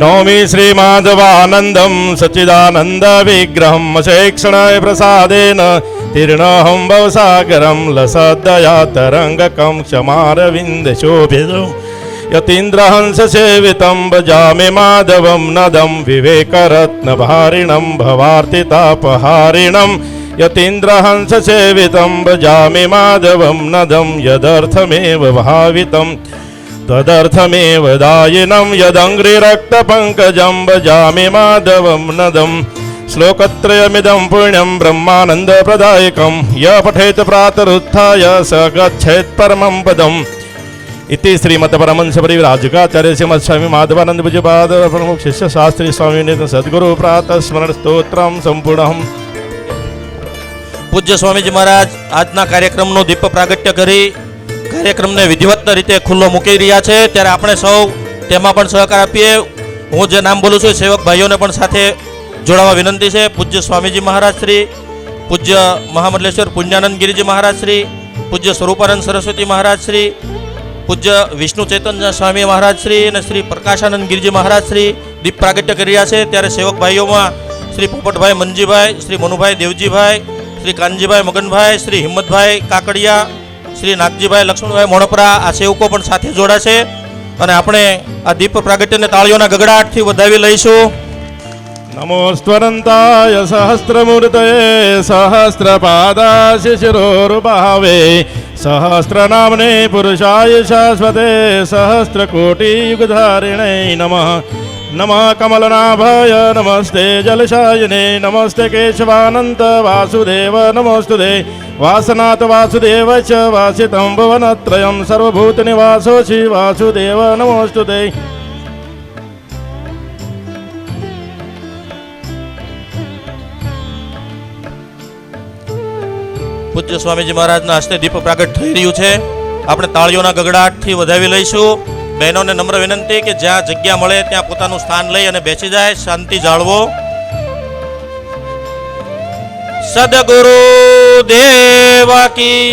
नौमि श्रीमाधवानन्दं सच्चिदानन्दविग्रहं अशेक्षणाय प्रसादेन तीर्णोऽहं भवसागरं लसद्दया तरङ्गकं क्षमारविन्दशोभितं यतीन्द्रहंससेवितं भजामि माधवं नदं विवेकरत्नभारिणं भवार्तितापहारिणं यतीन्द्रहंससेवितं भजामि माधवं नदं यदर्थमेव भावितं तदर्थमेव दायिनं यदङ्घ्रिरक्तपङ्कजं भजामि माधवं नदं श्लोकत्रयमिदं पुण्यं ब्रह्मानन्दप्रदायकं य पठेत् प्रातरुत्थाय स गच्छेत् परमं पदम् इति श्रीमद्परमहंसपरिव्राजकाचार्य श्रीमत्स्वामी माधवानंद पूज्यपाद प्रमुख शिष्य शास्त्री स्वामी नित्य सद्गुरु प्रातः स्मरण स्तोत्रम संपूर्ण। પૂજ્ય સ્વામીજી મહારાજ આજના કાર્યક્રમનો દીપ પ્રાગટ્ય કરી કાર્યક્રમને વિધિવત રીતે ખુલ્લો મૂકી રહ્યા છે, ત્યારે આપણે સૌ તેમાં પણ સહકાર આપીએ. હું જે નામ બોલું છું એ સેવક ભાઈઓને પણ સાથે જોડાવા વિનંતી છે. પૂજ્ય સ્વામીજી મહારાજ શ્રી, પૂજ્ય મહામંડલેશ્વર પુણ્યાનંદ ગિરિજી મહારાજ શ્રી, પૂજ્ય સ્વરૂપાનંદ સરસ્વતી મહારાજ શ્રી, પૂજ્ય વિષ્ણુ ચૈતન્ય સ્વામી મહારાજ શ્રી અને શ્રી પ્રકાશાનંદ ગિરિજી મહારાજ શ્રી દીપ પ્રાગટ્ય કરી રહ્યા છે. ત્યારે સેવક ભાઈઓમાં શ્રી પોપટભાઈ મનજીભાઈ, શ્રી મનુભાઈ દેવજીભાઈ, શ્રી કાનજીભાઈ મગનભાઈ, શ્રી હિંમતભાઈ કાકડિયા, શ્રી નાગજીભાઈ લક્ષ્મણભાઈ મોણપરા આ સેવકો પણ સાથે જોડાશે અને આપણે આ દીપ પ્રાગટ્યને તાળીઓના ગગડાટથી વધાવી લઈશું. नमोस्त्वरन्ताय सहस्रमूर्तये सहस्रपादाय शिशिरोरुभावे सहस्रनाम्ने पुरुषाय शाश्वते सहस्रकोटियुगधारिणे नमः. नमः कमलनाभाय नमस्ते जलशायिने नमस्ते केशवानन्त वासुदेव नमोस्तुते वासनाथ वासुदेव च वासितं भुवनत्रयं सर्वभूतनिवासोऽसि वासुदेव नमोस्तुते. પૂજ્ય સ્વામીજી મહારાજના હસ્તે દીપ પ્રાગટ થઈ રહ્યું છે. આપણે તાળીઓના ગગડાટથી વધાવી લઈશું. બહેનોને નમ્ર વિનંતી કે જ્યાં જગ્યા મળે ત્યાં પોતાનું સ્થાન લઈ અને બેસી જાય, શાંતિ જાળવો. સદગુરુ દેવ કી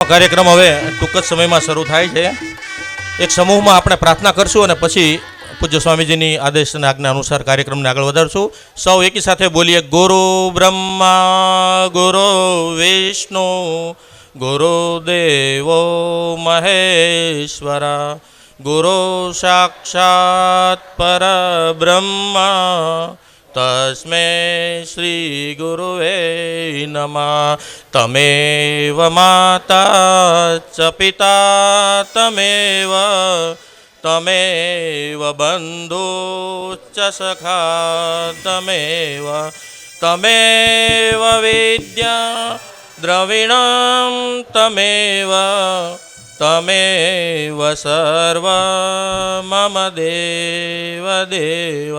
કાર્યક્રમ હવે ટૂંક જ સમયમાં શરૂ થાય છે. એક સમૂહમાં આપણે પ્રાર્થના કરશું અને પછી પૂજ્ય સ્વામીજીની આદેશ અને આજ્ઞા અનુસાર કાર્યક્રમને આગળ વધારશું. સૌ એકી સાથે બોલીએ. ગુરુ બ્રહ્મા ગુરુ વિષ્ણુ ગુરુદેવો મહેશ્વરા ગુરુ સાક્ષાત પરબ્રહ્મા તસ્મૈ શ્રી ગુરુવે નમઃ. તમેવ માતા ચ પિતા તમેવ બંધુ ચ સખા તમેવ વિદ્યા દ્રવિણમ તમેવ સર્વ મમ દેવ દેવ.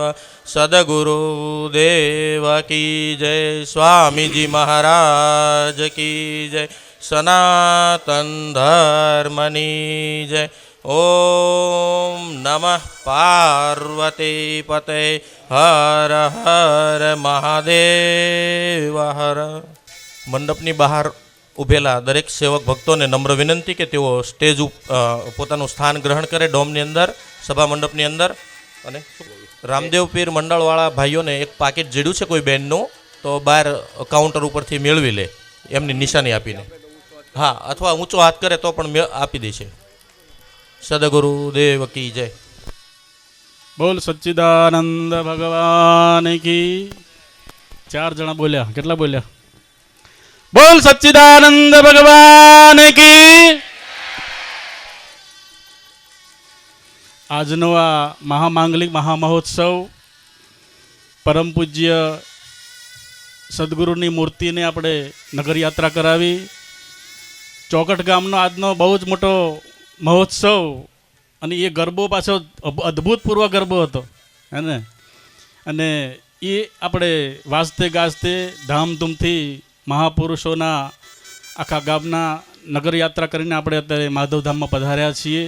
સદગુરુ દેવ કી જય. સ્વામીજી મહારાજ કી જય. સનાતન ધર્મની જય. ઓમ નમઃ પાર્વતી પતે હર હર મહાદેવ હર. મંડપની બહાર ઊભેલા દરેક સેવક ભક્તોને નમ્ર વિનંતી કે તેઓ સ્ટેજ પોતાનું સ્થાન ગ્રહણ કરે ડોમની અંદર, સભા મંડપની અંદર. અને રામદેવ પીર મંડળવાળા ભાઈઓને એક પાકીટ જીડ્યું છે કોઈ બેનનું, તો બહાર કાઉન્ટર ઉપરથી મેળવી લે એમની નિશાની આપીને. હા, અથવા ઊંચો હાથ કરે તો પણ આપી દે છે. સદગુરુ દેવ કી જય. બોલ સચ્ચિદાનંદ ભગવાન કી. 4 જણા બોલ્યા, કેટલા બોલ્યા? બોલ સચ્ચિદાનંદ ભગવાન કી. આજનો આ મહામાંગલિક મહામહોત્સવ પરમ પૂજ્ય સદગુરુની મૂર્તિને આપણે નગર યાત્રા કરાવી. ચોકટ ગામનો આજનો બહુ જ મોટો મહોત્સવ, અને એ ગરબો પાછો અદ્ભુતપૂર્વ ગરબો હતો હે ને. અને એ આપણે વાજતે ગાજતે ધામધૂમથી મહાપુરુષોના આખા ગામના નગર યાત્રા કરીને આપણે અત્યારે માધવધામમાં પધાર્યા છીએ.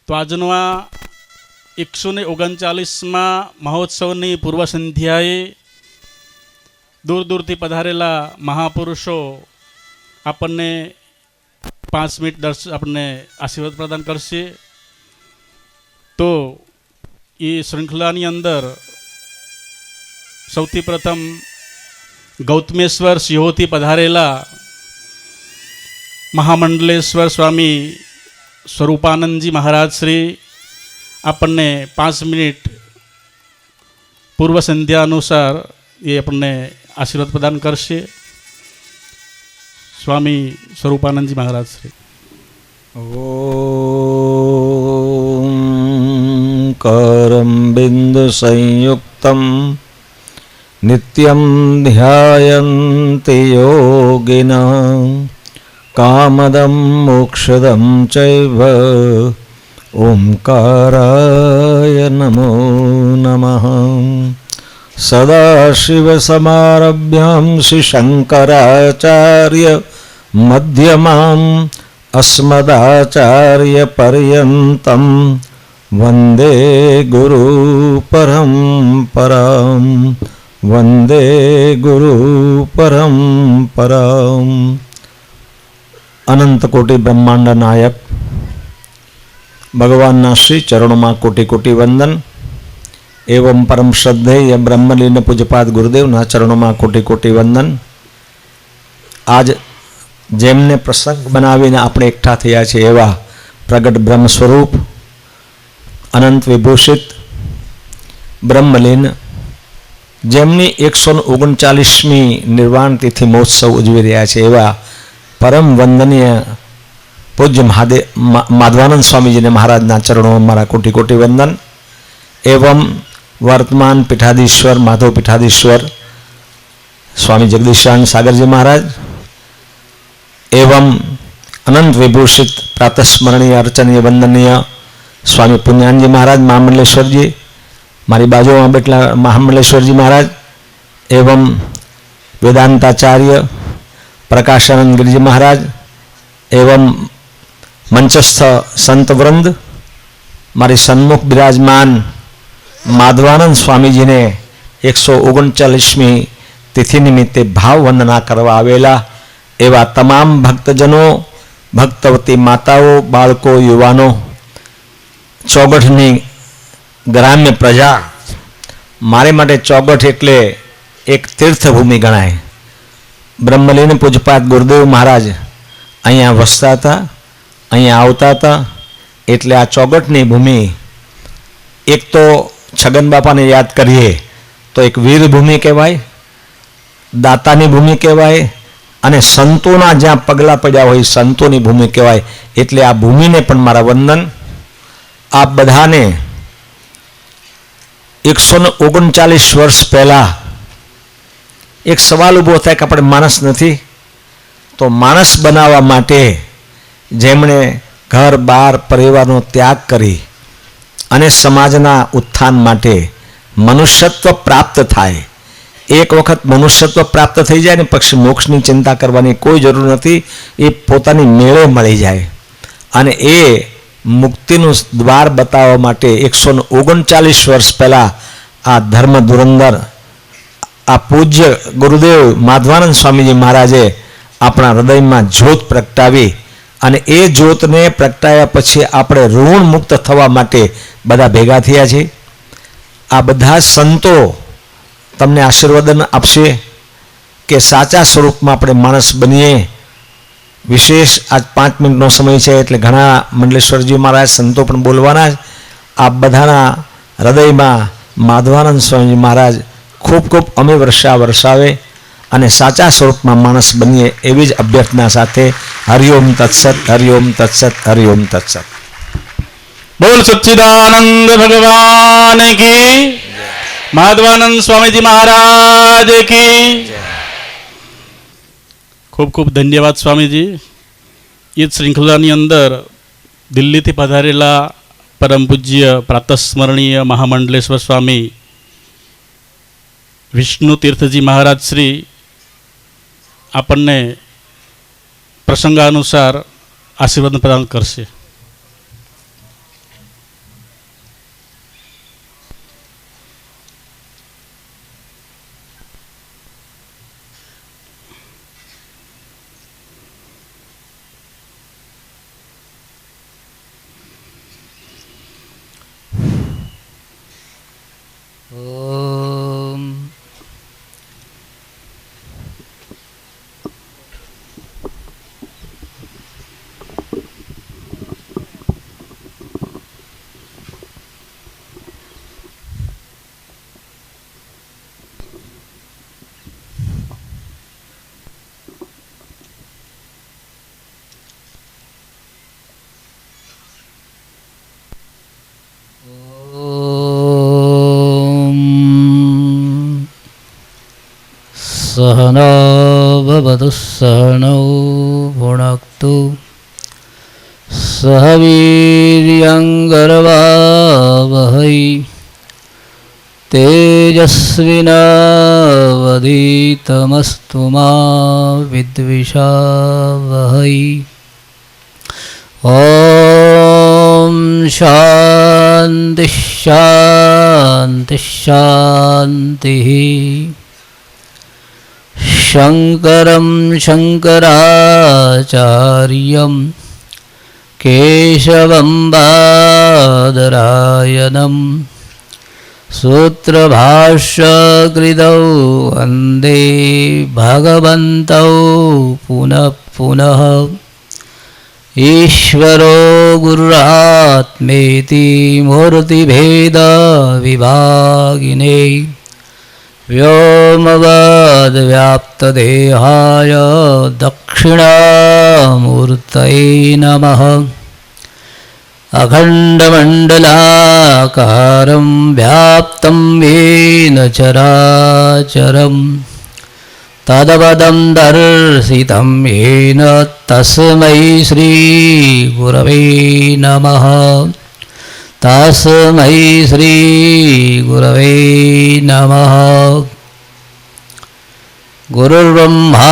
તો આજનો આ 139માં મહોત્સવની પૂર્વ સંધ્યાએ દૂર દૂરથી પધારેલા મહાપુરુષો આપણને 5 મિનિટ આપણને આશીર્વાદ પ્રદાન કરશે. તો એ શૃંખલાની અંદર સૌથી પ્રથમ ગૌતમેશ્વર સિંહોથી પધારેલા મહામંડલેશ્વર સ્વામી સ્વરૂપાનંદજી મહારાજ શ્રી આપણને 5 મિનિટ પૂર્વ સંધ્યા અનુસાર એ આપણને આશીર્વાદ પ્રદાન કરશે. સ્વામી સ્વરૂપાનંદજી મહારાજ શ્રી. ઓમ બિંદુ સંયુક્તમ નિત્યમ ધ્યાયન્તિ યોગિના કામદમ મોક્ષદમ ચૈવ ઓમકારાય નમો નમઃ. સદાશિવસમારભ્યાં શ્રી શંકરાચાર્ય મધ્યમામ અસ્મદાચાર્ય પર્યંતમ વંદે ગુરુ પરંપરામ. વંદે ગુરુ પરંપરામ. અનંત કોટી બ્રહ્માંડ નાયક ભગવાનના શ્રી ચરણોમાં કોટી કોટી વંદન. એવમ પરમ શ્રદ્ધેય બ્રહ્મલીન પૂજપાદ ગુરુદેવના ચરણોમાં કોટી કોટી વંદન. આજ જેમને પ્રસંગ બનાવીને આપણે એકઠા થયા છે એવા પ્રગટ બ્રહ્મ સ્વરૂપ અનંત વિભૂષિત બ્રહ્મલીન, જેમની 139મી નિર્વાણ તિથિ મહોત્સવ ઉજવી રહ્યા છે એવા પરમ વંદનીય પૂજ્ય માધવાનંદ સ્વામીજીને મહારાજના ચરણોમાં મારા કોટી કોટી વંદન. એવમ વર્તમાન પીઠાધીશ્વર માધવ પીઠાધીશ્વર સ્વામી જગદીશાનંદ સાગરજી મહારાજ, એવમ અનંત વિભૂષિત પ્રાતસ્મરણીય અર્ચનીય વંદનીય સ્વામી પુણ્યાનજી મહારાજ મહામંડલેશ્વરજી, મારી બાજુમાં બેઠેલા મહામંડલેશ્વરજી મહારાજ, એવમ વેદાંતાચાર્ય પ્રકાશાનંદ ગિરિજી મહારાજ, એવમ મંચસ્થ સંતવૃંદ, મારી સન્મુખ બિરાજમાન માધવાનંદ સ્વામીજીને 139મી તિથિ નિમિત્તે ભાવ વંદના કરવા આવેલા એવા તમામ ભક્તજનો, ભક્તવતી માતાઓ, બાળકો, યુવાનો, ચોગઠની ગ્રામ્ય પ્રજા. મારે માટે ચોગઠ એટલે એક તીર્થભૂમિ ગણાય. બ્રહ્મલીન પૂજપાદ ગુરુદેવ મહારાજ અહીંયા વસતા હતા, અહીંયા આવતા હતા. એટલે આ ચોગઠની ભૂમિ એક તો છગન બાપાને યાદ કરીએ તો એક વીરભૂમિ કહેવાય, દાતાની ભૂમિ કહેવાય, અને સંતોના જ્યાં પગલાં પડ્યા હોય સંતોની ભૂમિ કહેવાય. એટલે આ ભૂમિને પણ મારા વંદન. આપ બધાને 139 વર્ષ પહેલાં એક સવાલ ઊભો થાય કે આપણે માણસ નથી, તો માણસ બનાવવા માટે જેમણે ઘર બાર પરિવારનો ત્યાગ કરી અને સમાજના ઉત્થાન માટે મનુષ્યત્વ પ્રાપ્ત થાય. એક વખત મનુષ્યત્વ પ્રાપ્ત થઈ જાય ને પછી મોક્ષની ચિંતા કરવાની કોઈ જરૂર નથી, એ પોતાની મેળે મળી જાય. અને એ મુક્તિનું દ્વાર બતાવવા માટે 139 વર્ષ પહેલાં આ ધર્મ ધુરંધર આ પૂજ્ય ગુરુદેવ માધવાનંદ સ્વામીજી મહારાજે આપણા હૃદયમાં જ્યોત પ્રગટાવી અને એ જ્યોતને પ્રગટાવ્યા પછી આપણે ઋણ મુક્ત થવા માટે બધા ભેગા થયા છે. આ બધા સંતો તમને આશીર્વાદન આપશે કે સાચા સ્વરૂપમાં આપણે માણસ બનીએ. વિશેષ આજ 5 મિનિટનો સમય છે એટલે ઘણા મંડલેશ્વરજી મહારાજ સંતો પણ બોલવાના. આ બધાના હૃદયમાં માધવાનંદ સ્વામી મહારાજ ખૂબ ખૂબ અમે વરસાવે અને સાચા સ્વરૂપમાં માણસ બનીએ એવી જ અભ્યર્થના સાથે હરિઓમ તત્સત, હરિઓમ તત્સત, હરિઓમ તત્સત. બોલ સચ્ચિદાનંદ ભગવાન કી, માધવાનંદ સ્વામીજી મહારાજ કી. ખૂબ ખૂબ ધન્યવાદ સ્વામીજી. એ જ શૃંખલાની અંદર દિલ્હીથી પધારેલા પરમ પૂજ્ય પ્રાતસ્મરણીય મહામંડલેશ્વર સ્વામી વિષ્ણુ તીર્થજી મહારાજ શ્રી આપણને પ્રસંગાનુસાર આશીર્વાદ પ્રદાન કરશે. सहना भवतु सहनौ भुनक्तु सह वीर्यङ्करवावहै तेजस्विनावधीतमस्तु मा विद्विषावहै. ॐ शान्ति शान्ति शान्तिः. शङ्करं शङ्कराचार्यं केशवं बादरायणं सूत्रभाष्यकृतौ वन्दे भगवन्तौ पुनः पुनः. ईश्वरो गुरुरात्मेति मूर्तिभेदविभागिने व्योमवद्व्याप्तदेहाय दक्षिणामूर्तये नमः. अखण्डमण्डलाकारं व्याप्तं येन चराचरं तदपदं दर्शितं येन तस्मै श्रीगुरवे नमः. तस्मै श्रीगुरवे नमः. गुरुर्ब्रह्मा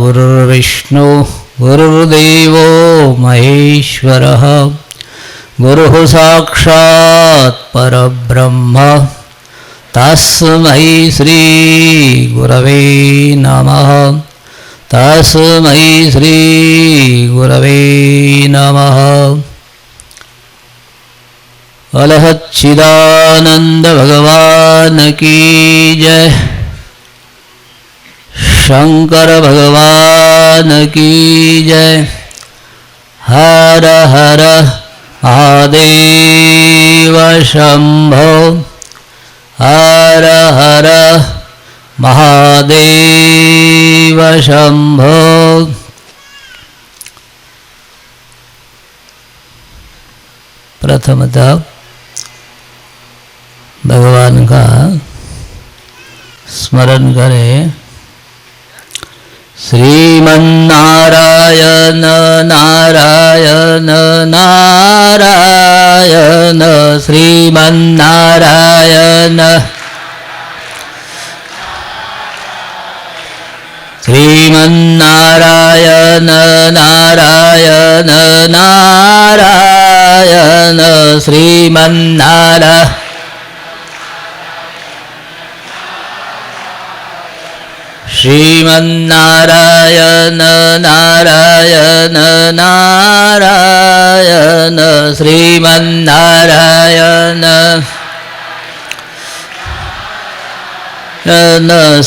गुरुर्विष्णु गुरुर्देवो महेश्वरः. गुरुः साक्षात् परब्रह्म. तस्मै श्रीगुरवे नमः. तस्मै श्रीगुरवे नमः. अलहच्चिदानंद भगवान की जय. शंकर भगवान की जय. हर हर महादेव शंभो. हर हर महादेव शंभो. प्रथमतः भगवान का स्मरण करें. श्रीमन्नारायण नारायण नारायण श्रीमन्नारायण. श्रीमन्नारायण नारायण नारायण श्रीमन्नारायण श्रीमन्नारायण नारायण नारायण श्रीमन्नारायण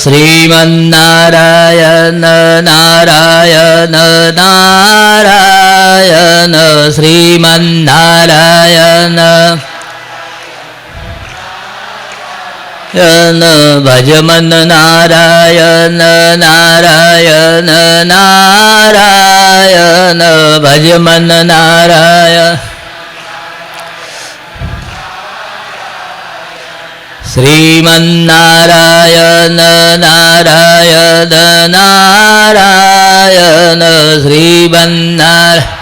श्रीमन्नारायण नारायण नारायण श्रीमन्नारायण भजमन नारायण नारायण नारायण भजमन नारायण श्रीमन्नारायण नारायण नारायण श्रीमन्नारायण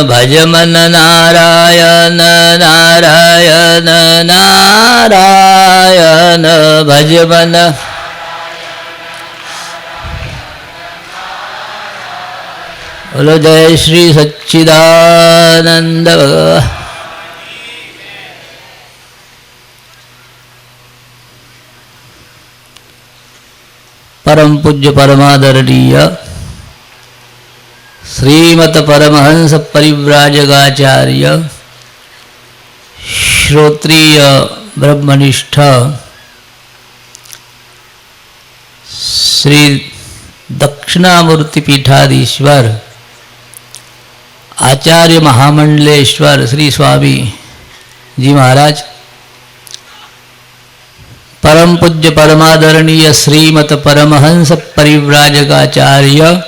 भजमन नारायण नारायण नारायण भजमन बोलो जय श्री सच्चिदानंद भगवान। परम पूज्य परमादरणीय श्रीमत परमहंस परिव्राजकाचार्य श्रोत्रिय ब्रह्मनिष्ठ श्री दक्षिणामूर्ति पीठाधीश्वर आचार्य महामंडलेश्वर श्री स्वामी जी महाराज, परम पूज्य परमादरणीय श्रीमत परमहंस परिव्राजकाचार्य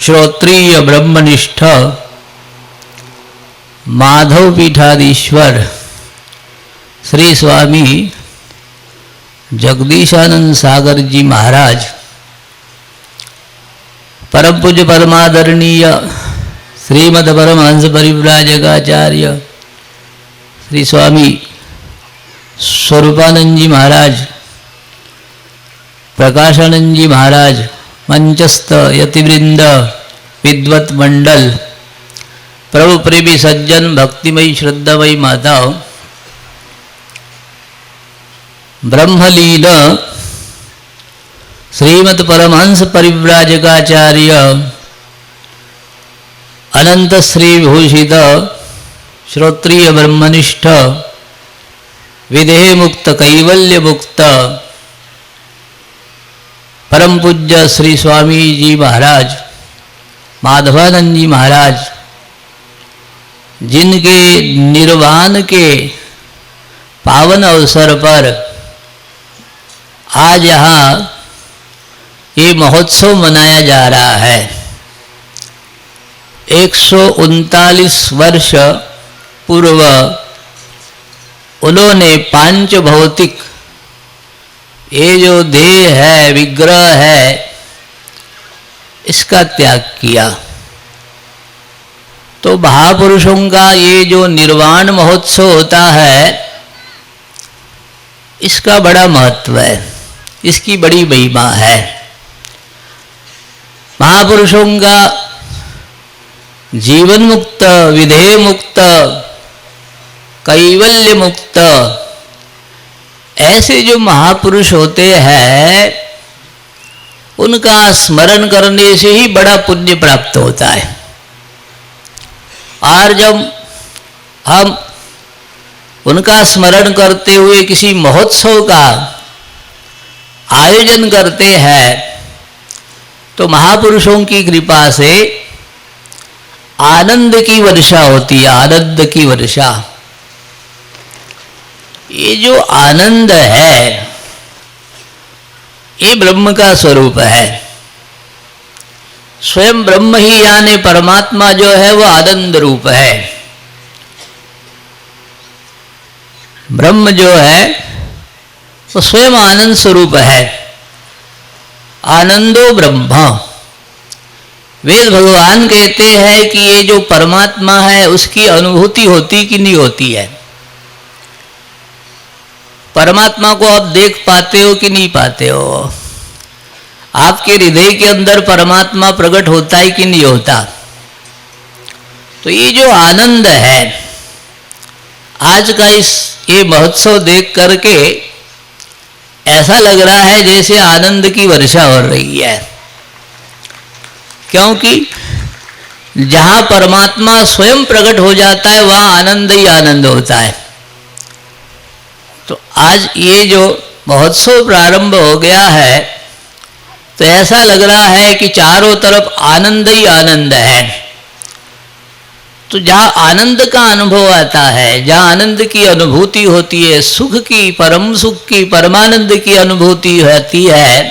श्रोत्रिय ब्रह्मनिष्ठ माधव पीठाधीश्वर श्री स्वामी जगदीशानंद सागर जी महाराज, परम पूज्य परमादरणीय श्रीमद परमहंस परिव्राजकाचार्य श्री स्वामी स्वरूपानंद जी महाराज, प्रकाशानंद जी महाराज, मंचस्थ यतिवृंद, विद्वत मंडल, प्रभु प्रेमी सज्जन, भक्तिमयी श्रद्धामयी माताओं, ब्रह्मलीन श्रीमद परमहंस परिव्राजकाचार्य अनंत श्री भूषित श्रोत्रिय ब्रह्मनिष्ठ विदेह मुक्त कैवल्य मुक्त परम पूज्य श्री स्वामी जी महाराज, माधवानंद जी महाराज, जिनके निर्वाण के पावन अवसर पर आज यहाँ ये महोत्सव मनाया जा रहा है। 139 वर्ष पूर्व उन्होंने पांच भौतिक ये जो देह है, विग्रह है, इसका त्याग किया। तो महापुरुषों का ये जो निर्वाण महोत्सव होता है, इसका बड़ा महत्व है, इसकी बड़ी महिमा है। महापुरुषों का जीवन मुक्त, विधेय मुक्त, कैवल्य मुक्त ऐसे जो महापुरुष होते हैं, उनका स्मरण करने से ही बड़ा पुण्य प्राप्त होता है। और जब हम उनका स्मरण करते हुए किसी महोत्सव का आयोजन करते हैं, तो महापुरुषों की कृपा से आनंद की वर्षा होती है, आनंद की वर्षा। ये जो आनंद है, ये ब्रह्म का स्वरूप है। स्वयं ब्रह्म ही यानी परमात्मा जो है वो आनंद रूप है। ब्रह्म जो है वो स्वयं आनंद स्वरूप है। आनंदो ब्रह्म। वेद भगवान कहते हैं कि ये जो परमात्मा है उसकी अनुभूति होती कि नहीं होती है। परमात्मा को आप देख पाते हो कि नहीं पाते हो? आपके हृदय के अंदर परमात्मा प्रकट होता है कि नहीं होता? तो ये जो आनंद है, आज का ये महोत्सव देख करके ऐसा लग रहा है जैसे आनंद की वर्षा हो रही है, क्योंकि जहां परमात्मा स्वयं प्रकट हो जाता है वहां आनंद ही आनंद होता है। तो आज ये जो महोत्सव प्रारंभ हो गया है तो ऐसा लग रहा है कि चारों तरफ आनंद ही आनंद है। तो जहाँ आनंद का अनुभव आता है, जहाँ आनंद की अनुभूति होती है, सुख की, परम सुख की, परमानंद की अनुभूति होती है,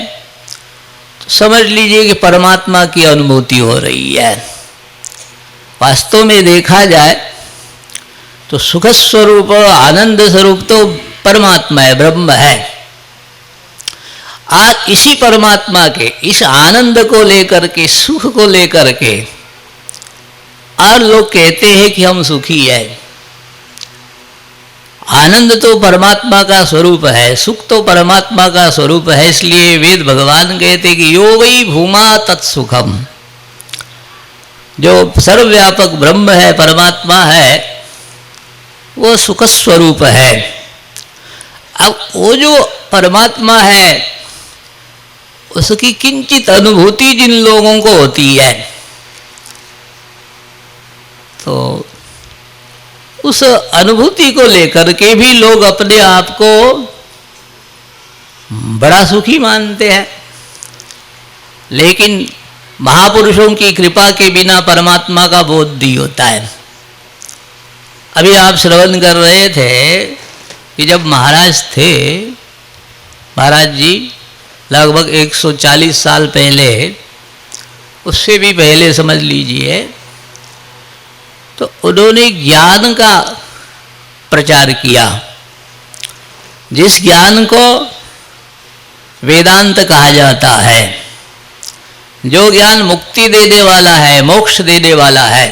तो समझ लीजिए कि परमात्मा की अनुभूति हो रही है। वास्तव में देखा जाए तो सुख स्वरूप, आनंद स्वरूप तो परमात्मा है, ब्रह्म है। आज इसी परमात्मा के इस आनंद को लेकर के, सुख को लेकर के और लोग कहते हैं कि हम सुखी है। आनंद तो परमात्मा का स्वरूप है, सुख तो परमात्मा का स्वरूप है, इसलिए वेद भगवान कहते कि योगी भूमा तत्सुखम। जो सर्वव्यापक ब्रह्म है, परमात्मा है, वो सुख स्वरूप है। अब वो जो परमात्मा है उसकी किंचित अनुभूति जिन लोगों को होती है तो उस अनुभूति को लेकर के भी लोग अपने आप को बड़ा सुखी मानते हैं। लेकिन महापुरुषों की कृपा के बिना परमात्मा का बोध नहीं होता है। अभी आप श्रवण कर रहे थे कि जब महाराज थे, महाराज जी लगभग 140 साल पहले, उससे भी पहले समझ लीजिए, तो उन्होंने ज्ञान का प्रचार किया। जिस ज्ञान को वेदांत कहा जाता है, जो ज्ञान मुक्ति देने वाला है, मोक्ष देने वाला है,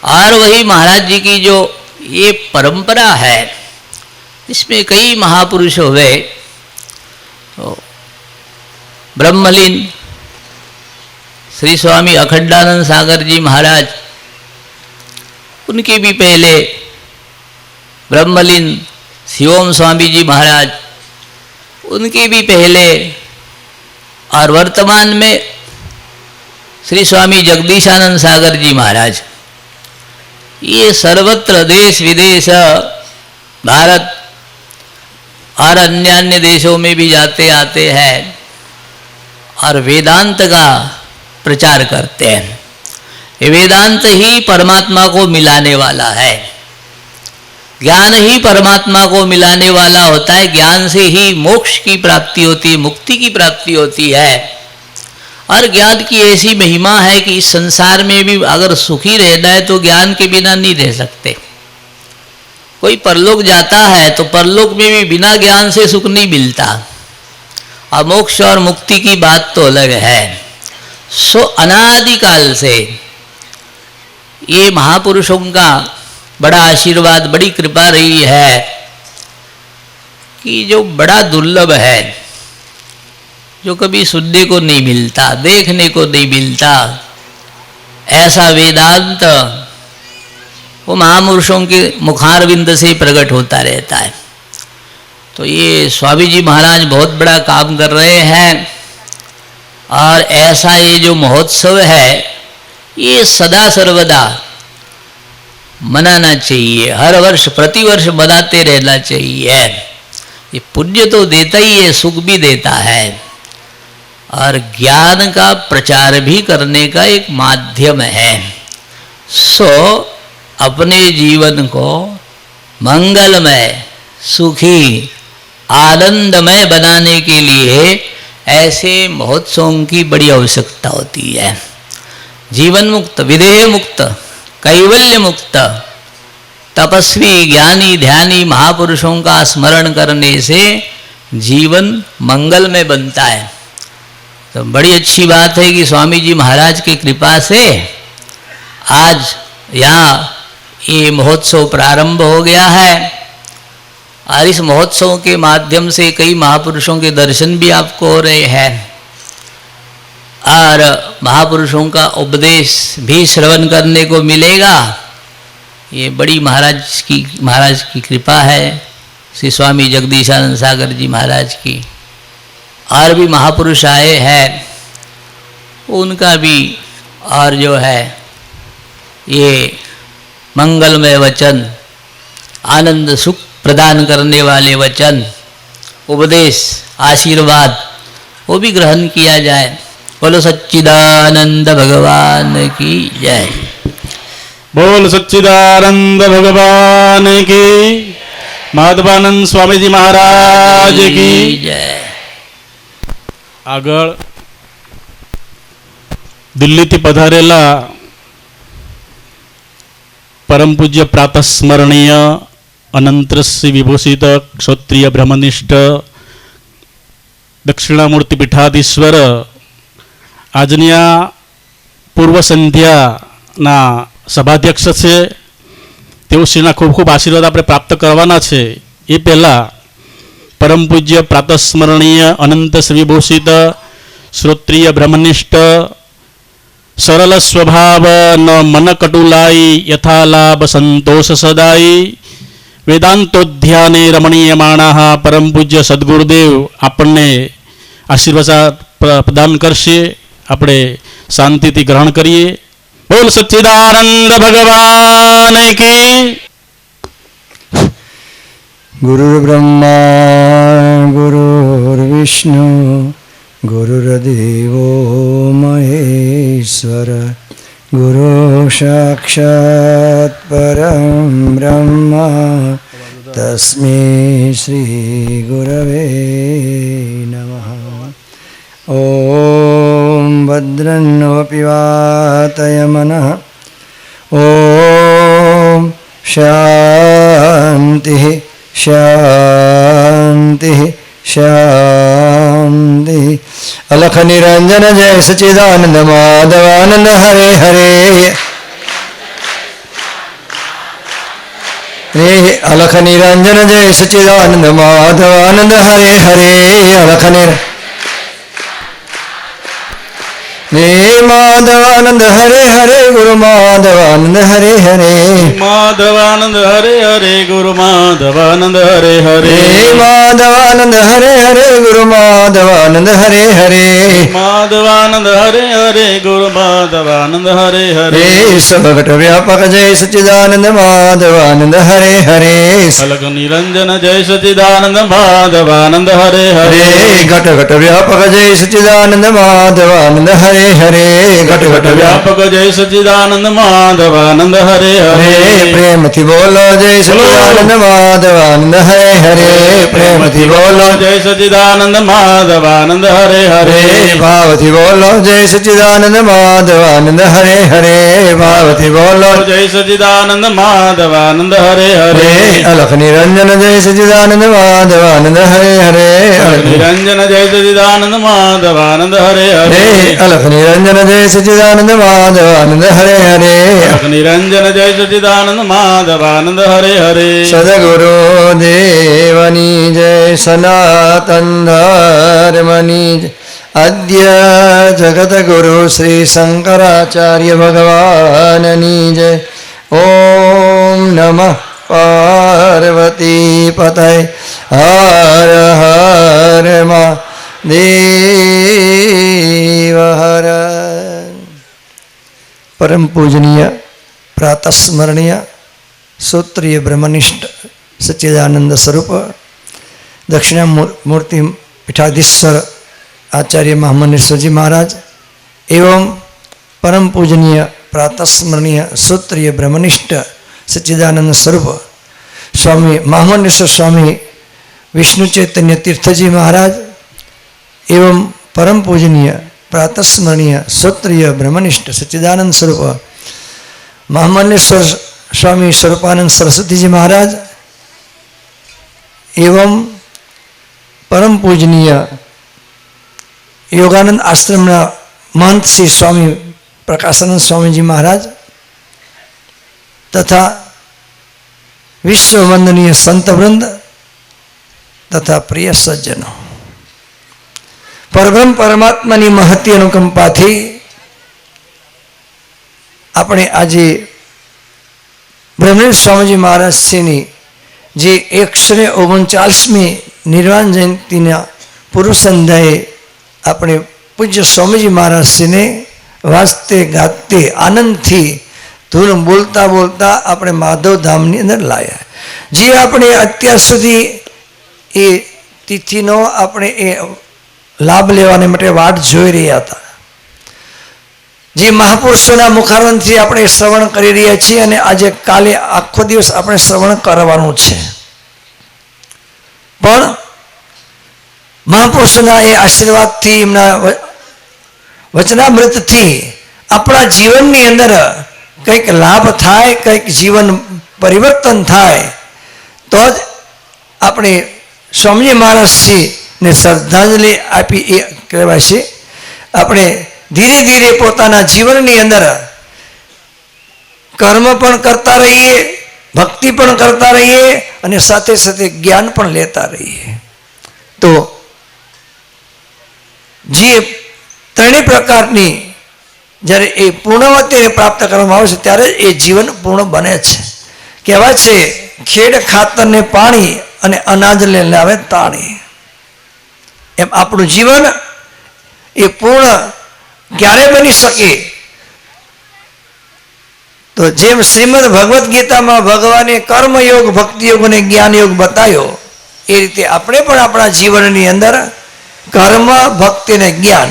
और वही महाराज जी की जो ये परंपरा है, इसमें कई महापुरुष हुए। तो ब्रह्मलीन श्री स्वामी अखंडानंद सागर जी महाराज, उनके भी पहले ब्रह्मलीन शिवोम स्वामी जी महाराज, उनके भी पहले, और वर्तमान में श्री स्वामी जगदीशानंद सागर जी महाराज। ये सर्वत्र देश विदेश, भारत और अन्य अन्य देशों में भी जाते आते हैं और वेदांत का प्रचार करते हैं। ये वेदांत ही परमात्मा को मिलाने वाला है, ज्ञान ही परमात्मा को मिलाने वाला होता है। ज्ञान से ही मोक्ष की प्राप्ति होती है, मुक्ति की प्राप्ति होती है। और ज्ञान की ऐसी महिमा है कि इस संसार में भी अगर सुखी रहना है तो ज्ञान के बिना नहीं रह सकते। कोई परलोक जाता है तो परलोक में भी बिना ज्ञान से सुख नहीं मिलता। और मोक्ष और मुक्ति की बात तो अलग है। सो अनादिकाल से ये महापुरुषों का बड़ा आशीर्वाद, बड़ी कृपा रही है कि जो बड़ा दुर्लभ है, जो कभी सुनने को नहीं मिलता, देखने को नहीं मिलता, ऐसा वेदांत वो महापुरुषों के मुखारविंद से प्रकट होता रहता है। तो ये स्वामी जी महाराज बहुत बड़ा काम कर रहे हैं। और ऐसा ये जो महोत्सव है, ये सदा सर्वदा मनाना चाहिए, हर वर्ष प्रतिवर्ष मनाते रहना चाहिए। ये पुण्य तो देता ही है, सुख भी देता है, और ज्ञान का प्रचार भी करने का एक माध्यम है। सो अपने जीवन को मंगलमय, सुखी, आनंदमय बनाने के लिए ऐसे महोत्सवों की बड़ी आवश्यकता होती है। जीवन मुक्त, विदेह मुक्त, कैवल्य मुक्त, तपस्वी, ज्ञानी, ध्यानी महापुरुषों का स्मरण करने से जीवन मंगलमय बनता है। तो बड़ी अच्छी बात है कि स्वामी जी महाराज की कृपा से आज यहाँ ये महोत्सव प्रारंभ हो गया है। और इस महोत्सव के माध्यम से कई महापुरुषों के दर्शन भी आपको हो रहे हैं और महापुरुषों का उपदेश भी श्रवण करने को मिलेगा। ये बड़ी महाराज की कृपा है, श्री स्वामी जगदीशानंद सागर जी महाराज की। और भी महापुरुष आए हैं, उनका भी और जो है ये मंगलमय वचन, आनंद सुख प्रदान करने वाले वचन, उपदेश, आशीर्वाद, वो भी ग्रहण किया जाए। बोलो सच्चिदानंद भगवान की जय। बोल सच्चिदानंद भगवान की, માધવાનંદ સ્વામીજી મહારાજ की जय। આગળ દિલ્હીથી પધારેલા પરમ પૂજ્ય પ્રાતસ્મરણીય અનંતશ્રી વિભૂષિત ક્ષત્રિય બ્રહ્મનિષ્ઠ દક્ષિણામૂર્તિ પીઠાધીશ્વર આજની આ પૂર્વ સંધ્યાના સભાધ્યક્ષ છે, તેઓશ્રીના ખૂબ ખૂબ આશીર્વાદ આપણે પ્રાપ્ત કરવાના છે। એ પહેલાં પરમ પૂજ્ય પ્રાતસ્મરણીય અનંત વિભૂષિત શ્રોત્રિય બ્રહ્મનિષ્ઠ સરળ સ્વભાવ ન મન કટુલાઈ યથાલાભ સંતોષ સદાઈ વેદાંતોધ્યાને રમણીયમાણા પરમ પૂજ્ય સદગુરુદેવ આપણને આશીર્વાદ પ્રદાન કરશે। આપણે શાંતિથી ગ્રહણ કરીએ। બોલ સચ્ચિદાનંદ ભગવાન की। गुरुर्ब्रह्मा गुरुर्विष्णु गुरुर्देवो महेश्वर गुरु साक्षात् परं ब्रह्म तस्मै श्री गुरवे नमः। ॐ भद्रन्नोऽपि वातयमनः। ॐ शान्तिः शान्तिः शान्तिः। अलख निरंजन जय सच्चिदानंद माधवानंद हरे हरे रे। अलख निरंजन जय सच्चिदानंद माधवानंद हरे हरे। अलख माधवानंद हरे हरे गुरु माधवानंद हरे हरे। माधवानंद हरे हरे गुरु माधवानंद हरे हरे। माधवानंद हरे हरे गुरु माधवानंद हरे हरे। माधवानंद हरे हरे गुरु माधवानंद हरे हरे। सबघट व्यापक जय सच्चिदानंद माधवानंद हरे हरे। अलग निरंजन जय सच्चिदानंद माधवानंद हरे हरे। घट घट व्यापक जय सच्चिदानंद माधवानंद हरे हरे। घट घट व्यापक जय सच्चिदानंद माधवानंद हरे हरे। प्रेम थी बोलो जय सच्चिदानंद माधवानंद हरे हरे। प्रेम थी बोलो जय सच्चिदानंद माधवानंद हरे हरे। भाव थी बोलो जय सच्चिदानंद माधवानंद हरे हरे। भाव थी बोलो जय सच्चिदानंद माधवानंद हरे हरे। अलख निरंजन जय सच्चिदानंद माधवानंद हरे हरे। निरंजन जय सच्चिदानंद माधवानंद हरे हरे। अलख निरंजन जय सच्चिदानंद माधवानंद हरे हरे। निरंजन जय सच्चिदानंद माधवानंद हरे हरे। सदगुरु देवनी जय सनातन धर्मनी जय। अद्य जगत गुरु श्री शंकराचार्य भगवाननी जय। ओम नमः पार्वती पतये हर हर महादेव हर। परम पूजनीय प्रातस्मरणीय सूत्रीय ब्रह्मनिष्ठ सच्चिदानंद स्वरूप दक्षिणामूर्ति पीठाधीश्वर आचार्य महामनेश्वर जी महाराज एवं परम पूजनीय प्रातस्मरणीय सूत्रीय ब्रह्मनिष्ठ सच्चिदानंद स्वरूप स्वामी महामनेश्वर स्वामी विष्णु चैतन्य तीर्थ जी महाराज एवं परम पूजनीय प्रातस्मरणीय सूत्रीय ब्रह्मनिष्ठ सच्चिदानंद स्वरूप महामनेश्वर स्वामी स्वरूपानंद सरस्वती जी महाराज एवं परम पूजनीय योगानंद आश्रम महंत श्री स्वामी प्रकाशानंद स्वामी जी महाराज तथा विश्व वंदनीय संत वृंद તથા પ્રિય સજ્જનો, પરબ્રહ્મ પરમાત્માની મહતી અનુકંપાથી આપણે આજે બ્રહ્મદેવ સ્વામીજી મહારાજશ્રીની જે 139મી નિર્વાણ જયંતિના પૂર્વ સંધ્યાએ આપણે પૂજ્ય સ્વામીજી મહારાજશ્રીને વાજતે ગાતે આનંદથી ધૂન બોલતા બોલતા આપણે માધવ ધામની અંદર લાવ્યા. જે આપણે અત્યાર સુધી એ તિથિનો આપણે એ લાભ લેવાને માટે વાટ જોઈ રહ્યા હતા, જે મહાપુરુષોના મુખારવંતથી આપણે શ્રવણ કરી રહ્યા છીએ અને આજે કાલે આખો દિવસ આપણે શ્રવણ કરવાનું છે. પણ મહાપુરુષોના એ આશીર્વાદથી, એમના વચનામૃતથી આપણા જીવનની અંદર કંઈક લાભ થાય, કંઈક જીવન પરિવર્તન થાય, તો જ આપણે સ્વામીજી મહારાજશ્રીને શ્રદ્ધાંજલિ આપી એ કહેવાય છે. આપણે ધીરે ધીરે પોતાના જીવનની અંદર કર્મ પણ કરતા રહીએ, ભક્તિ પણ કરતા રહીએ અને સાથે સાથે જ્ઞાન પણ લેતા રહીએ. તો જે ત્રણેય પ્રકારની જ્યારે એ પૂર્ણવતીને પ્રાપ્ત કરવામાં આવે છે ત્યારે એ જીવન પૂર્ણ બને છે. કહેવાય છે ખેડ ખાતરને પાણી અને અનાજ લે લાવે તાણી. એમ આપણું જીવન એ પૂર્ણ ક્યારે બની શકે? તો જેમ શ્રીમદ ભગવદ્ ગીતામાં ભગવાને કર્મયોગ, ભક્તિયોગ અને જ્ઞાનયોગ બતાવ્યો, એ રીતે આપણે પણ આપણા જીવનની અંદર કર્મ, ભક્તિ અને જ્ઞાન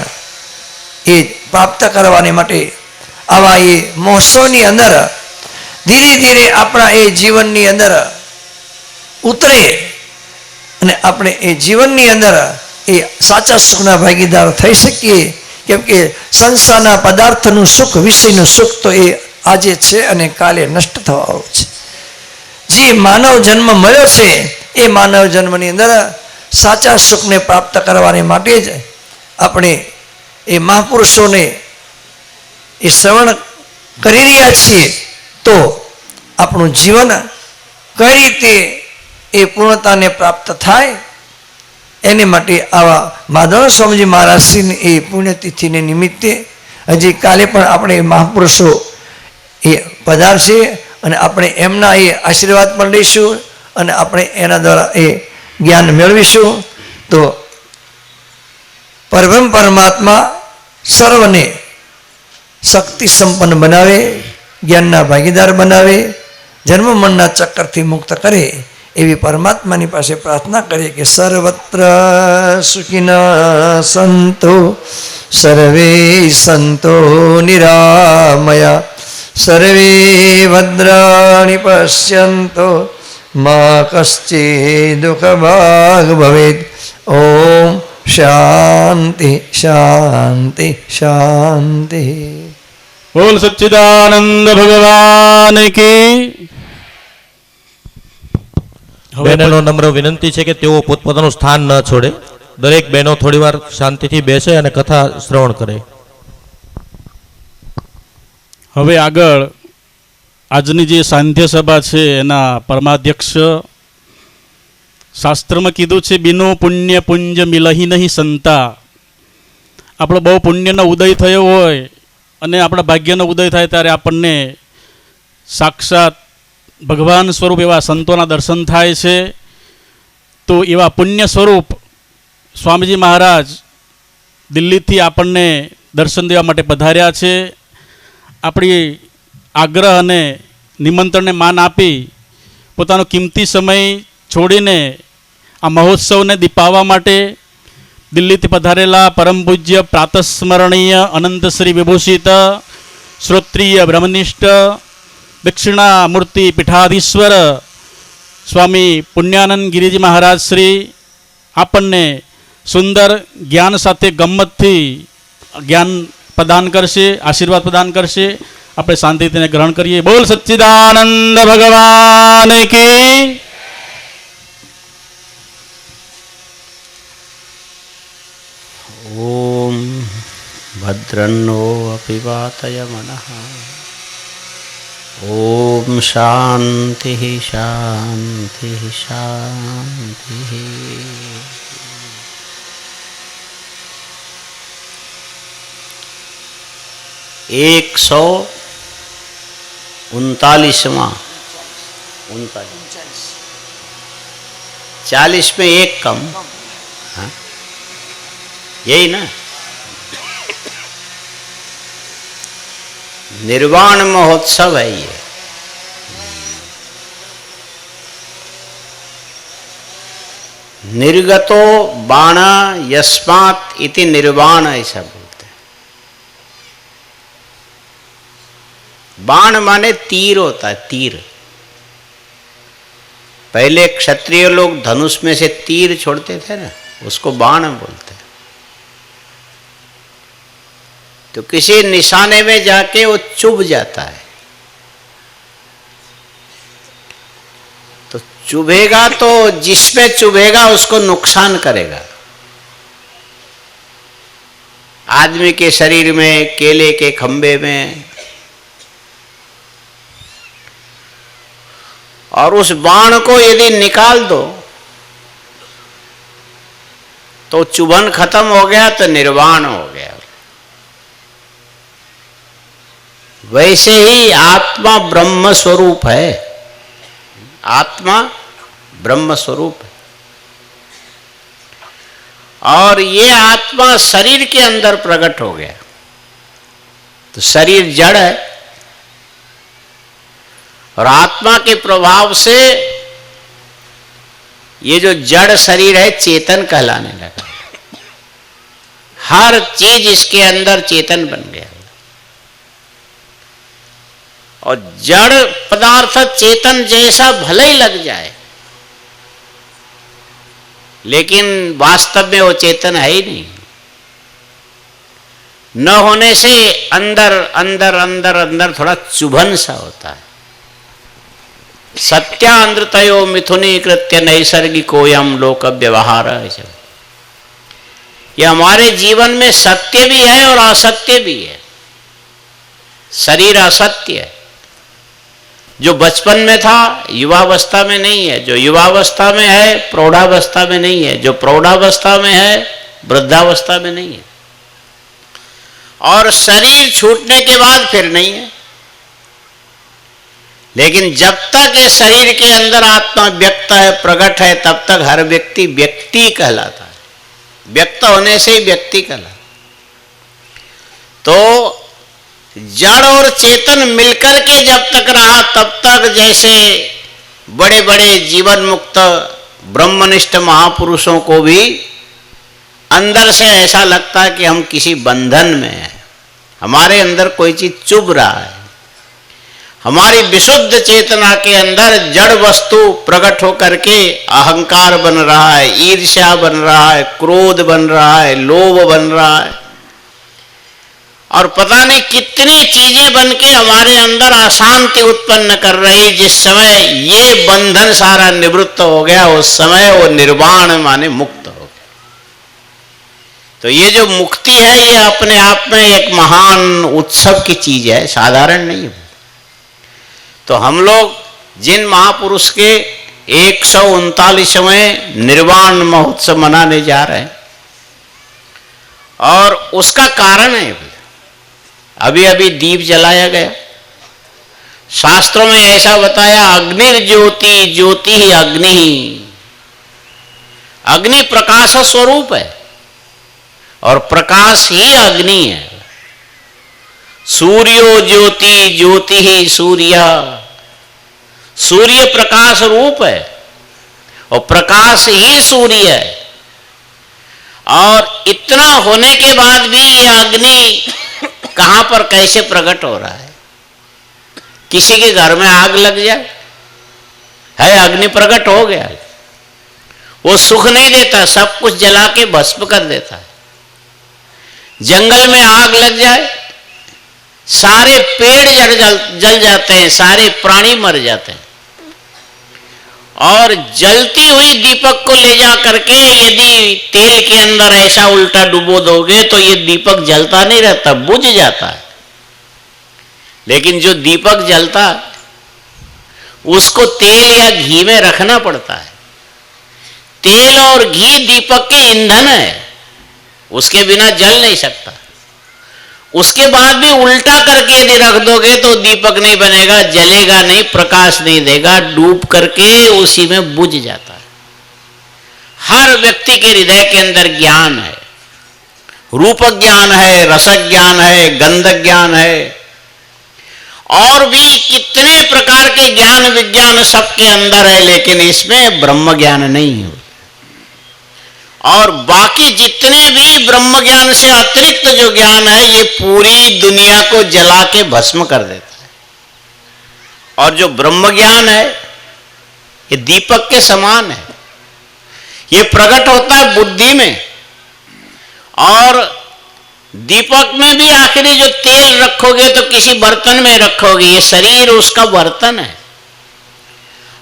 એ પ્રાપ્ત કરવાને માટે આવા એ મહોત્સવની અંદર ધીરે ધીરે આપણા એ જીવનની અંદર ઉતરે અને આપણે એ જીવનની અંદર એ સાચા સુખના ભાગીદાર થઈ શકીએ. કેમ કે સંસારના પદાર્થનું સુખ, વિષયનું સુખ તો એ આજે છે અને કાલે નષ્ટ થવાનું છે. જે માનવ જન્મ મળ્યો છે એ માનવ જન્મની અંદર સાચા સુખને પ્રાપ્ત કરવાને માટે જ આપણે એ મહાપુરુષોને એ શ્રવણ કરી રહ્યા છીએ. તો આપણું જીવન કઈ રીતે એ પૂર્ણતાને પ્રાપ્ત થાય એને માટે આવા માધવ સ્વામીજી મહારાજશ્રીની એ પુણ્યતિથિને નિમિત્તે હજી કાલે પણ આપણે મહાપુરુષો એ પધારશે અને આપણે એમના એ આશીર્વાદ પણ લઈશું અને આપણે એના દ્વારા એ જ્ઞાન મેળવીશું. તો પરબ્રહ્મ પરમાત્મા સર્વને શક્તિ સંપન્ન બનાવે, જ્ઞાનના ભાગીદાર બનાવે, જન્મ મરણના ચક્કરથી મુક્ત કરે એવી પરમાત્માની પાસે પ્રાર્થના કરીએ કે સર્વત્ર સુખિનઃ સંતો સર્વે સંતો નિરામયા સર્વે ભદ્રાણિ પશ્યન્તો મા કશ્ચિદ દુઃખભાગ ભવેત. ઓમ શાંતિ શાંતિ શાંતિ. બોલ સચ્ચિદાનંદ ભગવાન કી. બહેનોનો નમ્ર વિનંતી છે કે તેઓ પોતપોતાનું સ્થાન ન છોડે. દરેક બહેનો થોડીવાર શાંતિથી બેસે અને કથા શ્રવણ કરે. હવે આગળ આજની જે સાંધ્ય સભા છે એના પરમાધ્યક્ષ, શાસ્ત્રમાં કીધું છે બિનો પુણ્ય પુંજ મિલહી નહીં સંતા. આપણો બહુ પુણ્યનો ઉદય થયો હોય અને આપણા ભાગ્યનો ઉદય થાય ત્યારે આપણને સાક્ષાત ભગવાન સ્વરૂપ એવા સંતોના દર્શન થાય છે. તો એવા પુણ્ય સ્વરૂપ સ્વામીજી મહારાજ દિલ્હીથી આપણને દર્શન દેવા માટે પધાર્યા છે. આપણી આગ્રહ અને નિમંત્રણને માન આપી પોતાનો કિંમતી સમય છોડીને આ મહોત્સવને દીપાવવા માટે દિલ્હીથી પધારેલા પરમ પૂજ્ય પ્રાતસ્મરણીય અનંત શ્રી વિભૂષિત શ્રોત્રિય બ્રહ્મનિષ્ઠ દક્ષિણામૂર્તિ પીઠાધીશ્વર સ્વામી પુણ્યાનંદ ગિરિજી મહારાજ શ્રી આપણને સુંદર જ્ઞાન સાથે ગમ્મતથી જ્ઞાન પ્રદાન કરશે, આશીર્વાદ પ્રદાન કરશે. આપણે શાંતિથી તેને ગ્રહણ કરીએ. બોલ સચ્ચિદાનંદ ભગવાન કી. ઓમ ભદ્રન્નો અપિવાતય મનઃ ओम शांति शांति शांति। 139वां 40 में एक कम, हाँ? यही ना। निर्वाण महोत्सव है ये। निर्गतो बाण यस्मात् इति निर्वाण ऐसा बोलते हैं। बाण माने तीर होता है, तीर। पहले क्षत्रिय लोग धनुष में से तीर छोड़ते थे ना, उसको बाण बोलते हैं। तो किसी निशाने में जाके वो चुभ जाता है, तो चुभेगा तो जिसमें चुभेगा उसको नुकसान करेगा। आदमी के शरीर में, केले के खंभे में, और उस बाण को यदि निकाल दो तो चुभन खत्म हो गया, तो निर्वाण हो गया। वैसे ही आत्मा ब्रह्म स्वरूप है, आत्मा ब्रह्म स्वरूप है। और ये आत्मा शरीर के अंदर प्रकट हो गया। तो शरीर जड़ है और आत्मा के प्रभाव से ये जो जड़ शरीर है चेतन कहलाने लगा। हर चीज इसके अंदर चेतन बन गया। और जड़ पदार्थ चेतन जैसा भले ही लग जाए, लेकिन वास्तव में वो चेतन है ही नहीं। न होने से अंदर अंदर अंदर अंदर थोड़ा चुभन सा होता है। सत्यानृतयो मिथुनी कृत्य नैसर्गिकोयम लोक व्यवहार। ये हमारे जीवन में सत्य भी है और असत्य भी है। शरीर असत्य है, जो बचपन में था युवावस्था में नहीं है, जो युवावस्था में है प्रौढ़ावस्था में नहीं है, जो प्रौढ़ावस्था में है वृद्धावस्था में नहीं है, और शरीर छूटने के बाद फिर नहीं है। लेकिन जब तक ये शरीर के अंदर आत्मा व्यक्त है, प्रकट है, तब तक हर व्यक्ति व्यक्ति कहलाता है। व्यक्त होने से ही व्यक्ति कहलाता। तो जड़ और चेतन मिलकर के जब तक रहा, तब तक जैसे बड़े बड़े जीवन मुक्त ब्रह्मनिष्ठ महापुरुषों को भी अंदर से ऐसा लगता है कि हम किसी बंधन में हैं, हमारे अंदर कोई चीज चुभ रहा है। हमारी विशुद्ध चेतना के अंदर जड़ वस्तु प्रकट होकर के अहंकार बन रहा है, ईर्ष्या बन रहा है, क्रोध बन रहा है, लोभ बन रहा है, और पता नहीं कितनी चीजें बन के हमारे अंदर अशांति उत्पन्न कर रही। जिस समय ये बंधन सारा निवृत्त हो गया, उस समय वो निर्वाण माने मुक्त हो गया। तो ये जो मुक्ति है ये अपने आप में एक महान उत्सव की चीज है, साधारण नहीं है। तो हम लोग जिन महापुरुष के 139वें निर्वाण महोत्सव मनाने जा रहे हैं, और उसका कारण है अभी अभी दीप जलाया गया। शास्त्रों में ऐसा बताया, अग्निर्ज्योति ज्योति ही अग्नि। अग्नि प्रकाश स्वरूप है और प्रकाश ही अग्नि है। सूर्यो ज्योति ज्योति ही सूर्य। सूर्य प्रकाश रूप है और प्रकाश ही सूर्य है। और इतना होने के बाद भी ये अग्नि कहां पर कैसे प्रकट हो रहा है? किसी के घर में आग लग जाए, है अग्नि प्रकट हो गया, वो सुख नहीं देता, सब कुछ जला के भस्म कर देता है। जंगल में आग लग जाए, सारे पेड़ जल जाते हैं, सारे प्राणी मर जाते हैं। और जलती हुई दीपक को ले जा करके यदि तेल के अंदर ऐसा उल्टा डुबो दोगे तो ये दीपक जलता नहीं रहता, बुझ जाता है। लेकिन जो दीपक जलता उसको तेल या घी में रखना पड़ता है। तेल और घी दीपक के ईंधन है, उसके बिना जल नहीं सकता। उसके बाद भी उल्टा करके यदि रख दोगे तो दीपक नहीं बनेगा, जलेगा नहीं, प्रकाश नहीं देगा, डूब करके उसी में बुझ जाता है। हर व्यक्ति के हृदय के अंदर ज्ञान है, रूप ज्ञान है, रस ज्ञान है, गंध ज्ञान है, और भी कितने प्रकार के ज्ञान विज्ञान सबके अंदर है, लेकिन इसमें ब्रह्म ज्ञान नहीं है। और बाकी जितने भी ब्रह्म ज्ञान से अतिरिक्त जो ज्ञान है, ये पूरी दुनिया को जला के भस्म कर देता है। और जो ब्रह्म ज्ञान है ये दीपक के समान है, ये प्रकट होता है बुद्धि में। और दीपक में भी आखिरी जो तेल रखोगे तो किसी बर्तन में रखोगे, ये शरीर उसका बर्तन है।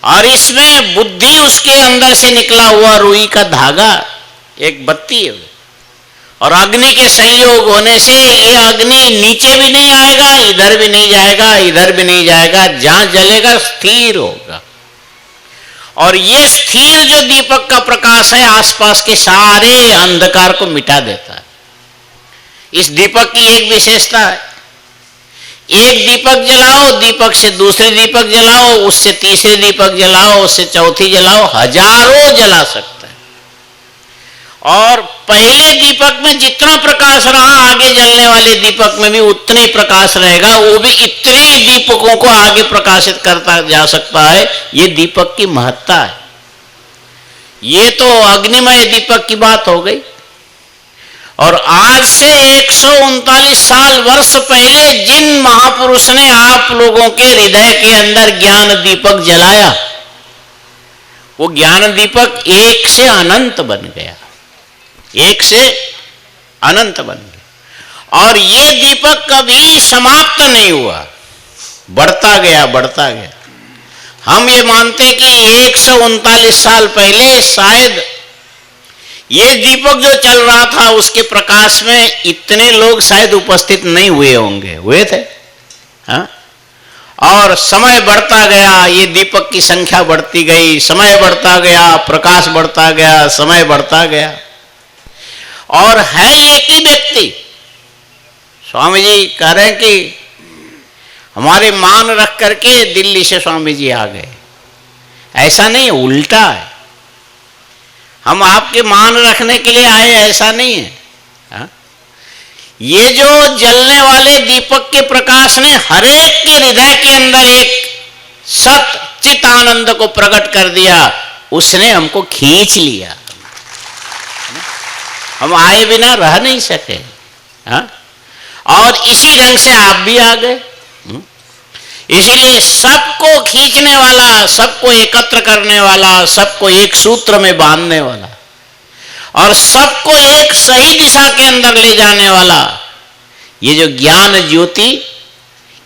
और इसमें बुद्धि उसके अंदर से निकला हुआ रुई का धागा, एक बत्ती है। और अग्नि के संयोग होने से ये अग्नि नीचे भी नहीं आएगा, इधर भी नहीं जाएगा, इधर भी नहीं जाएगा, जहां जलेगा स्थिर होगा। और ये स्थिर जो दीपक का प्रकाश है आसपास के सारे अंधकार को मिटा देता है। इस दीपक की एक विशेषता है, एक दीपक जलाओ, दीपक से दूसरे दीपक जलाओ, उससे तीसरे दीपक जलाओ, उससे चौथी जलाओ, हजारों जला सकता है। और पहले दीपक में जितना प्रकाश रहा, आगे जलने वाले दीपक में भी उतने प्रकाश रहेगा, वो भी इतने दीपकों को आगे प्रकाशित करता जा सकता है। ये दीपक की महत्ता है। ये तो अग्निमय दीपक की बात हो गई। और आज से 139 साल वर्ष पहले जिन महापुरुष ने आप लोगों के हृदय के अंदर ज्ञान दीपक जलाया, वो ज्ञान दीपक एक से अनंत बन गया, एक से अनंत बन गया। और ये दीपक कभी समाप्त नहीं हुआ, बढ़ता गया, बढ़ता गया। हम ये मानते कि 139 साल पहले शायद ये दीपक जो चल रहा था उसके प्रकाश में इतने लोग शायद उपस्थित नहीं हुए होंगे, हुए थे। हाँ? और समय बढ़ता गया, ये दीपक की संख्या बढ़ती गई, समय बढ़ता गया, प्रकाश बढ़ता गया, समय बढ़ता गया। और है एक ही व्यक्ति। स्वामी जी कह रहे हैं कि हमारे मान रख करके दिल्ली से स्वामी जी आ गए। ऐसा नहीं है, उल्टा है। हम आपके मान रखने के लिए आए, ऐसा नहीं है। हा? ये जो जलने वाले दीपक के प्रकाश ने हर एक के हृदय के अंदर एक सत चित आनंद को प्रकट कर दिया, उसने हमको खींच लिया। हम आए बिना रह नहीं सके। हा? और इसी ढंग से आप भी आ गए। इसलिए सबको खींचने वाला, सबको एकत्र करने वाला, सबको एक सूत्र में बांधने वाला और सबको एक सही दिशा के अंदर ले जाने वाला, ये जो ज्ञान ज्योति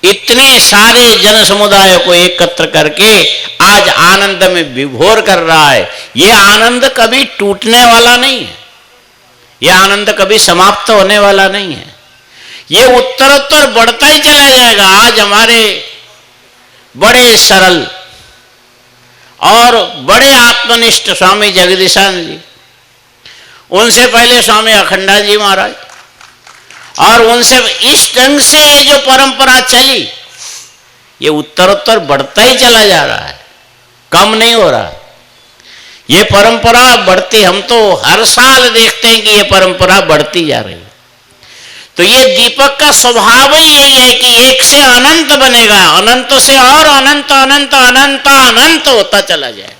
इतने सारे जन समुदाय को एकत्र करके आज आनंद में विभोर कर रहा है। ये आनंद कभी टूटने वाला नहीं है, ये आनंद कभी समाप्त होने वाला नहीं है। ये उत्तरोत्तर बढ़ता ही चला जाएगा। आज हमारे बड़े सरल और बड़े आत्मनिष्ठ स्वामी जगदीशानंद जी, उनसे पहले स्वामी अखंडाजी महाराज, और उनसे इस ढंग से ये जो परंपरा चली, ये उत्तरोत्तर बढ़ता ही चला जा रहा है, कम नहीं हो रहा। ये परंपरा बढ़ती, हम तो हर साल देखते हैं कि ये परंपरा बढ़ती जा रही है। तो ये दीपक का स्वभाव ही यही है कि एक से अनंत बनेगा, अनंत से और अनंत अनंत अनंत अनंत होता चला जाए,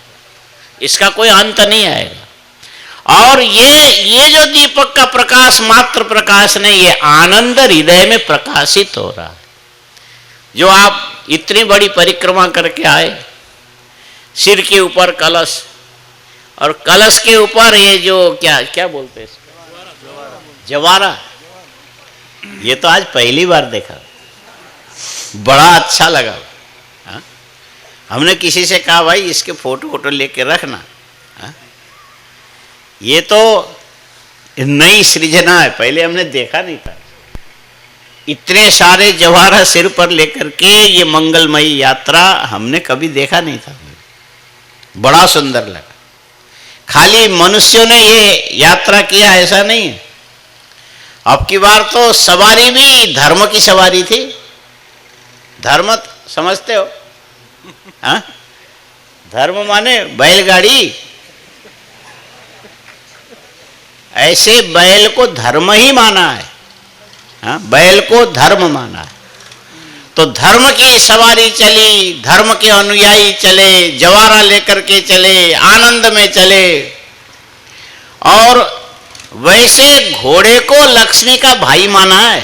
इसका कोई अंत नहीं आएगा। और ये जो दीपक का प्रकाश मात्र प्रकाश नहीं, ये आनंद हृदय में प्रकाशित हो रहा है। जो आप इतनी बड़ी परिक्रमा करके आए, सिर के ऊपर कलश, और कलश के ऊपर ये जो क्या क्या बोलते हैं, जवारा, ये तो आज पहली बार देखा, बड़ा अच्छा लगा। हा? हमने किसी से कहा भाई इसके फोटो लेके रखना। हा? ये तो नई सृजना है, पहले हमने देखा नहीं था। इतने सारे जवाहर सिर पर लेकर के ये मंगलमयी यात्रा हमने कभी देखा नहीं था। बड़ा सुंदर लगा। खाली मनुष्यों ने ये यात्रा किया ऐसा नहीं है। अब की बार तो सवारी भी धर्म की सवारी थी। धर्म समझते हो? हाँ, धर्म माने बैलगाड़ी। ऐसे बैल को धर्म ही माना है। हाँ, बैल को धर्म माना है। तो धर्म की सवारी चली, धर्म के अनुयायी चले, जवारा लेकर के चले, आनंद में चले। और वैसे घोड़े को लक्ष्मी का भाई माना है।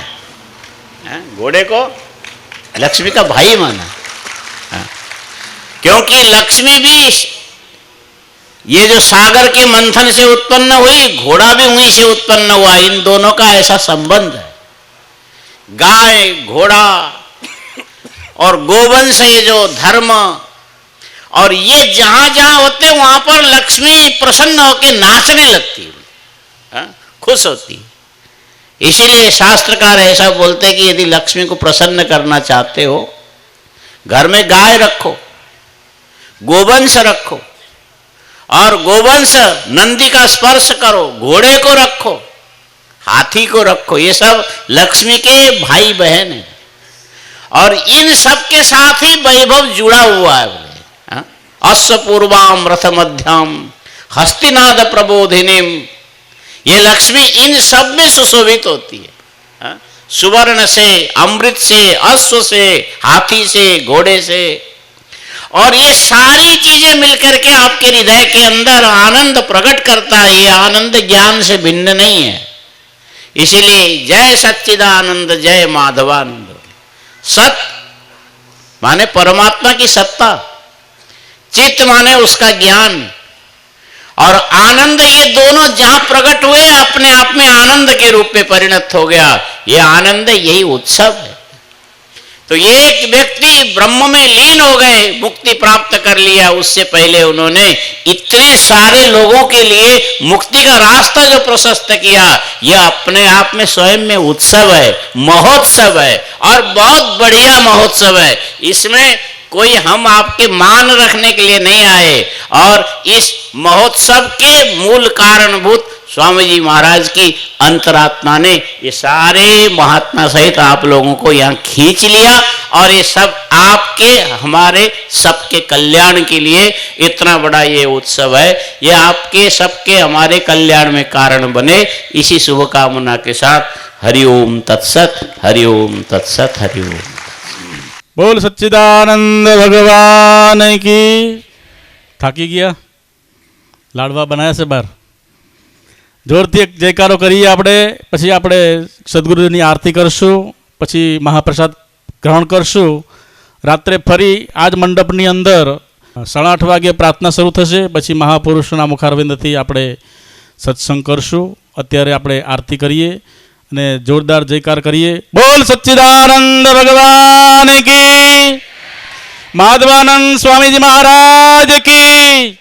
हाँ, घोड़े को लक्ष्मी का भाई माना है। हाँ, क्योंकि लक्ष्मी भी ये जो सागर के मंथन से उत्पन्न हुई, घोड़ा भी वहीं से उत्पन्न हुआ। इन दोनों का ऐसा संबंध है। गाय, घोड़ा और गोवंश, ये जो धर्म, और ये जहां जहां होते वहां पर लक्ष्मी प्रसन्न होकर नाचने लगती है, खुश होती है। इसीलिए शास्त्रकार ऐसा बोलते कि यदि लक्ष्मी को प्रसन्न करना चाहते हो, घर में गाय रखो, गोवंश रखो, और गोवंश नंदी का स्पर्श करो, घोड़े को रखो, हाथी को रखो। ये सब लक्ष्मी के भाई बहन हैं। और इन सब के साथ ही वैभव जुड़ा हुआ है। अश्व पूर्वाम रथ मध्याम हस्तिनाद प्रबोधिनीम। ये लक्ष्मी इन सब में सुशोभित होती है। सुवर्ण से, अमृत से, अश्व से, हाथी से, घोड़े से। और ये सारी चीजें मिलकर के आपके हृदय के अंदर आनंद प्रकट करता है। ये आनंद ज्ञान से भिन्न नहीं है। इसीलिए जय सच्चिदानंद, जय माधवानंद। सत माने परमात्मा की सत्ता, चित्त माने उसका ज्ञान, और आनंद, ये दोनों जहां प्रकट हुए अपने आप में आनंद के रूप में परिणत हो गया। ये आनंद, यही उत्सव है। तो एक व्यक्ति ब्रह्म में लीन हो गए, मुक्ति प्राप्त कर लिया। उससे पहले उन्होंने इतने सारे लोगों के लिए मुक्ति का रास्ता जो प्रशस्त किया, यह अपने आप में स्वयं में उत्सव है, महोत्सव है, और बहुत बढ़िया महोत्सव है। इसमें कोई हम आपके मान रखने के लिए नहीं आए। और इस महोत्सव के मूल कारणभूत स्वामी जी महाराज की अंतरात्मा ने ये सारे महात्मा सहित आप लोगों को यहाँ खींच लिया। और ये सब आपके, हमारे सबके कल्याण के लिए इतना बड़ा ये उत्सव है। ये आपके सबके, हमारे कल्याण में कारण बने। इसी शुभकामना के साथ हरिओम तत्सत, हरिओम तत्सत, हरिओम। बोल सच्चिदानंद भगवान की। થાકી ગયા? લાડવા બનાવ્યા છે બહાર? જોરથી એક જયકારો કરીએ આપણે. પછી આપણે સદગુરુની આરતી કરશું, પછી મહાપ્રસાદ ગ્રહણ કરશું. રાત્રે ફરી આ જ મંડપની અંદર 8:30 વાગે પ્રાર્થના શરૂ થશે. પછી મહાપુરુષોના મુખારવિંદથી આપણે સત્સંગ કરશું. અત્યારે આપણે આરતી કરીએ અને જોરદાર જયકાર કરીએ. બોલ સચ્ચિદાનંદ ભગવાન કી, માધવાનંદ સ્વામીજી મહારાજ કી.